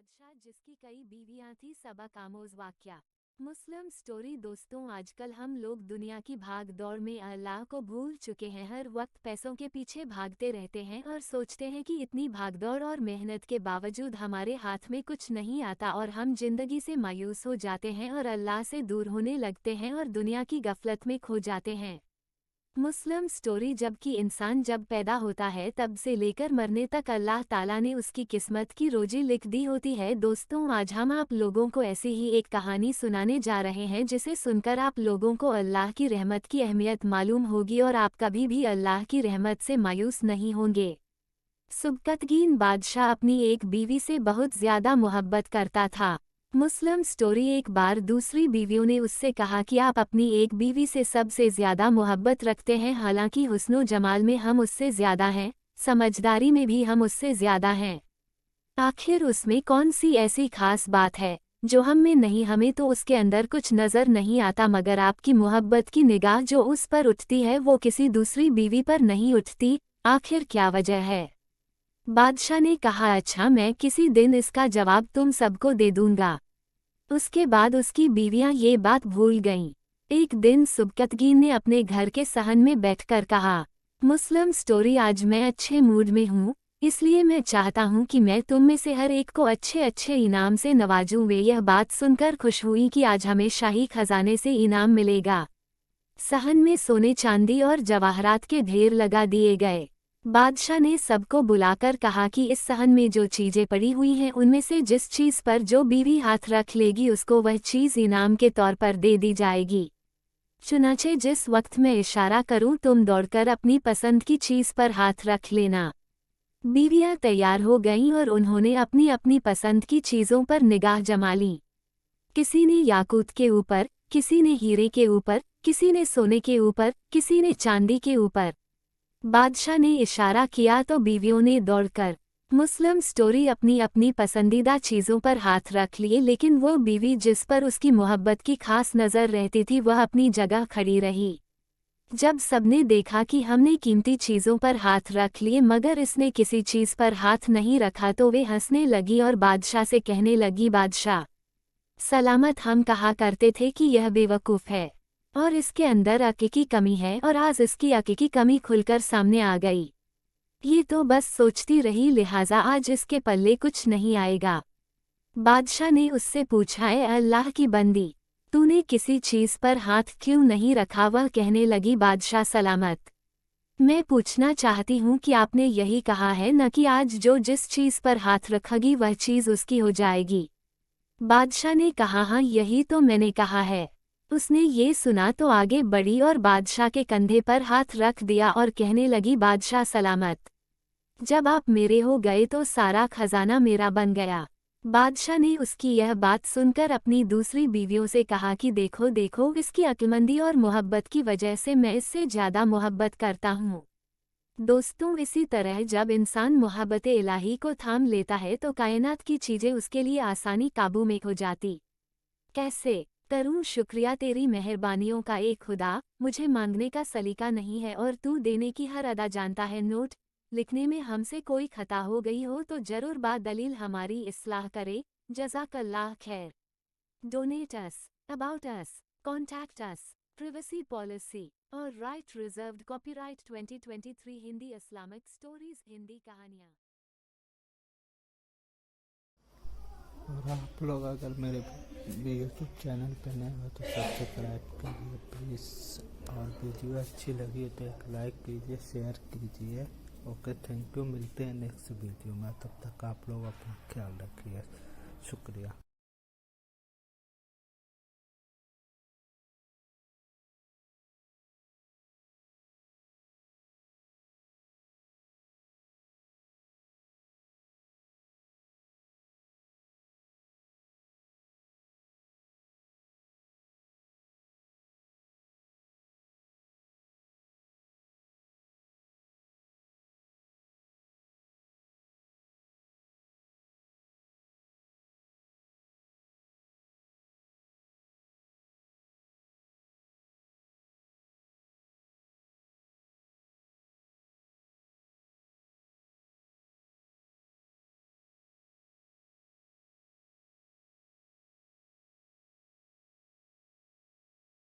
बादशाह जिसकी कई बीवियां थी। सबक आमोज वाक्या मुस्लिम स्टोरी। दोस्तों, आजकल हम लोग दुनिया की भाग दौड़ में अल्लाह को भूल चुके हैं। हर वक्त पैसों के पीछे भागते रहते हैं और सोचते हैं कि इतनी भागदौड़ और मेहनत के बावजूद हमारे हाथ में कुछ नहीं आता और हम जिंदगी से मायूस हो जाते हैं और अल्लाह से दूर होने लगते हैं और दुनिया की गफलत में खो जाते हैं। मुस्लिम स्टोरी। जबकि इंसान जब पैदा होता है तब से लेकर मरने तक अल्लाह ताला ने उसकी किस्मत की रोजी लिख दी होती है। दोस्तों, आज हम आप लोगों को ऐसी ही एक कहानी सुनाने जा रहे हैं जिसे सुनकर आप लोगों को अल्लाह की रहमत की अहमियत मालूम होगी और आप कभी भी अल्लाह की रहमत से मायूस नहीं होंगे। सुबकतगीन बादशाह अपनी एक बीवी से बहुत ज्यादा मोहब्बत करता था। मुस्लिम स्टोरी। एक बार दूसरी बीवियों ने उससे कहा कि आप अपनी एक बीवी से सबसे ज्यादा मोहब्बत रखते हैं, हालांकि हुस्नो जमाल में हम उससे ज्यादा हैं, समझदारी में भी हम उससे ज्यादा हैं। आखिर उसमें कौन सी ऐसी खास बात है जो हम में नहीं? हमें तो उसके अंदर कुछ नजर नहीं आता, मगर आपकी मोहब्बत की निगाह जो उस पर उठती है वो किसी दूसरी बीवी पर नहीं उठती। आखिर क्या वजह है? बादशाह ने कहा, अच्छा, मैं किसी दिन इसका जवाब तुम सबको दे दूंगा। उसके बाद उसकी बीवियां ये बात भूल गईं। एक दिन सुबकतगीन ने अपने घर के सहन में बैठकर कहा, मुस्लिम स्टोरी, आज मैं अच्छे मूड में हूँ, इसलिए मैं चाहता हूँ कि मैं तुम में से हर एक को अच्छे अच्छे इनाम से नवाजूं। वे यह बात सुनकर खुश हुई कि आज हमें शाही खजाने से इनाम मिलेगा। सहन में सोने चांदी और जवाहरात के ढेर लगा दिए गए। बादशाह ने सबको बुलाकर कहा कि इस सहन में जो चीजें पड़ी हुई हैं उनमें से जिस चीज पर जो बीवी हाथ रख लेगी उसको वह चीज इनाम के तौर पर दे दी जाएगी। चुनाचे जिस वक्त मैं इशारा करूं तुम दौड़कर अपनी पसंद की चीज पर हाथ रख लेना। बीवियां तैयार हो गईं और उन्होंने अपनी अपनी पसंद की चीजों पर निगाह जमा ली। किसी ने याकूत के ऊपर, किसी ने हीरे के ऊपर, किसी ने सोने के ऊपर, किसी ने चांदी के ऊपर। बादशाह ने इशारा किया तो बीवियों ने दौड़कर मुस्लिम स्टोरी अपनी अपनी पसंदीदा चीज़ों पर हाथ रख लिए, लेकिन वो बीवी जिस पर उसकी मोहब्बत की खास नज़र रहती थी वह अपनी जगह खड़ी रही। जब सबने देखा कि हमने कीमती चीज़ों पर हाथ रख लिए मगर इसने किसी चीज़ पर हाथ नहीं रखा तो वे हंसने लगी और बादशाह से कहने लगी, बादशाह सलामत, हम कहा करते थे कि यह बेवकूफ़ है और इसके अंदर अक्ल की कमी है और आज इसकी अक्ल की कमी खुलकर सामने आ गई। ये तो बस सोचती रही, लिहाजा आज इसके पल्ले कुछ नहीं आएगा। बादशाह ने उससे पूछा, है अल्लाह की बंदी, तूने किसी चीज़ पर हाथ क्यों नहीं रखा? वह कहने लगी, बादशाह सलामत, मैं पूछना चाहती हूँ कि आपने यही कहा है न कि आज जो जिस चीज़ पर हाथ रखेगी वह चीज़ उसकी हो जाएगी। बादशाह ने कहा, हाँ, यही तो मैंने कहा है। उसने ये सुना तो आगे बढ़ी और बादशाह के कंधे पर हाथ रख दिया और कहने लगी, बादशाह सलामत, जब आप मेरे हो गए तो सारा खजाना मेरा बन गया। बादशाह ने उसकी यह बात सुनकर अपनी दूसरी बीवियों से कहा कि देखो देखो, इसकी अक्लमंदी और मोहब्बत की वजह से मैं इससे ज़्यादा मोहब्बत करता हूँ। दोस्तों, इसी तरह जब इंसान मोहब्बत इलाही को थाम लेता है तो कायनात की चीज़ें उसके लिए आसानी काबू में हो जाती। कैसे करूं शुक्रिया तेरी मेहरबानियों का, एक खुदा, मुझे मांगने का सलीका नहीं है और तू देने की हर अदा जानता है। नोट: लिखने में हमसे कोई खता हो गई हो तो जरूर बादलील हमारी इस्लाह करे। जज़ाकल्लाह खैर। Donate us, about us, contact us, privacy policy और right reserved, copyright 2023। Hindi Islamic stories, Hindi कहानियाँ। और आप लोग अगर मेरे यूट्यूब चैनल पर नए हो तो सब्सक्राइब करिए प्लीज़, और वीडियो अच्छी लगी तो एक लाइक कीजिए, शेयर कीजिए। Okay, thank you. मिलते हैं नेक्स्ट वीडियो में, तब तक आप लोग अपना ख्याल रखिए। शुक्रिया।